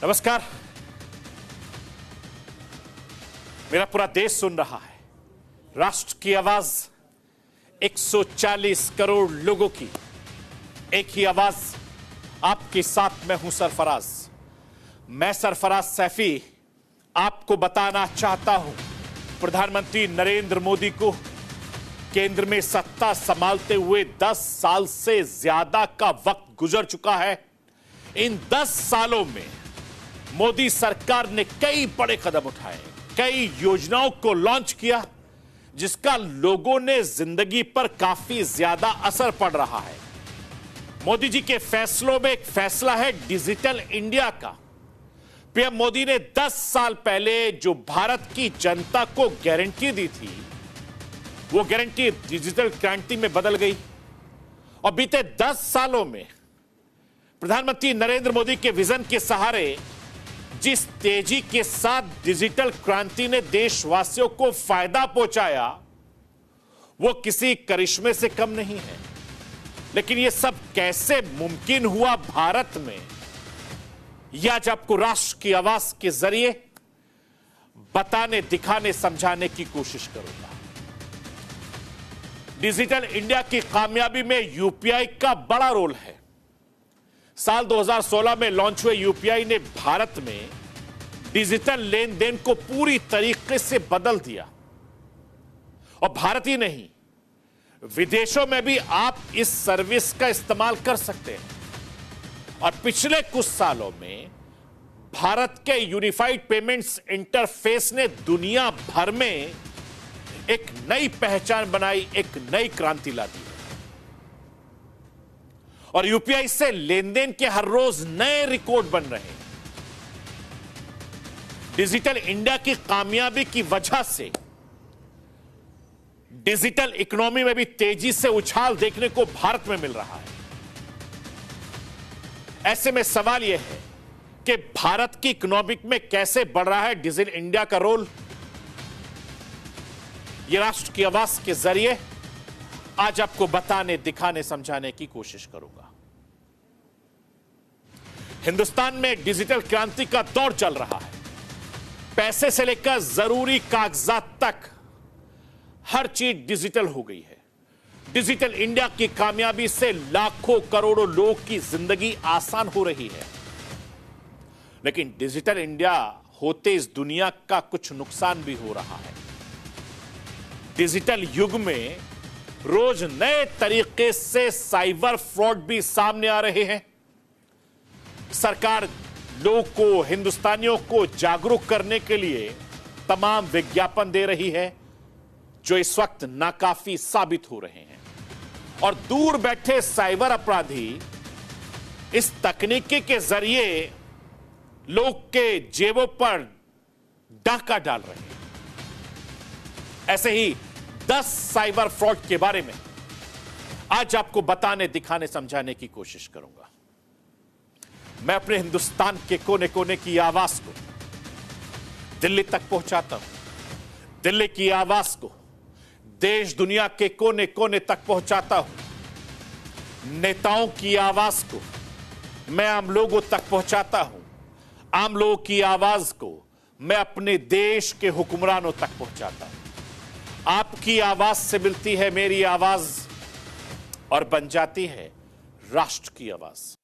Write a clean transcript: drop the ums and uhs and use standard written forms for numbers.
नमस्कार। मेरा पूरा देश सुन रहा है। राष्ट्र की आवाज 140 करोड़ लोगों की एक ही आवाज। आपके साथ मैं हूं सरफराज। मैं सरफराज सैफी आपको बताना चाहता हूं, प्रधानमंत्री नरेंद्र मोदी को केंद्र में सत्ता संभालते हुए 10 साल से ज्यादा का वक्त गुजर चुका है। इन 10 सालों में मोदी सरकार ने कई बड़े कदम उठाए, कई योजनाओं को लॉन्च किया, जिसका लोगों ने जिंदगी पर काफी ज्यादा असर पड़ रहा है। मोदी जी के फैसलों में एक फैसला है डिजिटल इंडिया का। पीएम मोदी ने 10 साल पहले जो भारत की जनता को गारंटी दी थी, वो गारंटी डिजिटल क्रांति में बदल गई। और बीते 10 सालों में प्रधानमंत्री नरेंद्र मोदी के विजन के सहारे जिस तेजी के साथ डिजिटल क्रांति ने देशवासियों को फायदा पहुंचाया, वो किसी करिश्मे से कम नहीं है। लेकिन यह सब कैसे मुमकिन हुआ भारत में, यह आज आपको राष्ट्र की आवाज के जरिए बताने, दिखाने, समझाने की कोशिश करूंगा। डिजिटल इंडिया की कामयाबी में यूपीआई का बड़ा रोल है। साल 2016 में लॉन्च हुए यूपीआई ने भारत में डिजिटल लेन देन को पूरी तरीके से बदल दिया। और भारत ही नहीं, विदेशों में भी आप इस सर्विस का इस्तेमाल कर सकते हैं। और पिछले कुछ सालों में भारत के यूनिफाइड पेमेंट्स इंटरफेस ने दुनिया भर में एक नई पहचान बनाई, एक नई क्रांति ला दी। और यूपीआई से लेनदेन के हर रोज नए रिकॉर्ड बन रहे हैं। डिजिटल इंडिया की कामयाबी की वजह से डिजिटल इकोनॉमी में भी तेजी से उछाल देखने को भारत में मिल रहा है। ऐसे में सवाल यह है कि भारत की इकोनॉमिक में कैसे बढ़ रहा है डिजिटल इंडिया का रोल। यह राष्ट्र की आवाज के जरिए आज आपको बताने, दिखाने, समझाने की कोशिश करूंगा। हिंदुस्तान में डिजिटल क्रांति का दौर चल रहा है। पैसे से लेकर जरूरी कागजात तक हर चीज डिजिटल हो गई है। डिजिटल इंडिया की कामयाबी से लाखों करोड़ों लोगों की जिंदगी आसान हो रही है। लेकिन डिजिटल इंडिया होते इस दुनिया का कुछ नुकसान भी हो रहा है। डिजिटल युग में रोज नए तरीके से साइबर फ्रॉड भी सामने आ रहे हैं। सरकार लोगों को, हिंदुस्तानियों को जागरूक करने के लिए तमाम विज्ञापन दे रही है, जो इस वक्त नाकाफी साबित हो रहे हैं। और दूर बैठे साइबर अपराधी इस तकनीकी के जरिए लोग के जेबों पर डाका डाल रहे हैं। ऐसे ही 10 साइबर फ्रॉड के बारे में आज आपको बताने, दिखाने, समझाने की कोशिश करूंगा। मैं अपने हिंदुस्तान के कोने कोने की आवाज को दिल्ली तक पहुंचाता हूं। दिल्ली की आवाज को देश दुनिया के कोने कोने तक पहुंचाता हूं। नेताओं की आवाज को मैं आम लोगों तक पहुंचाता हूं। आम लोगों की आवाज को मैं अपने देश के हुक्मरानों तक पहुंचाता हूं। आपकी आवाज से मिलती है मेरी आवाज और बन जाती है राष्ट्र की आवाज।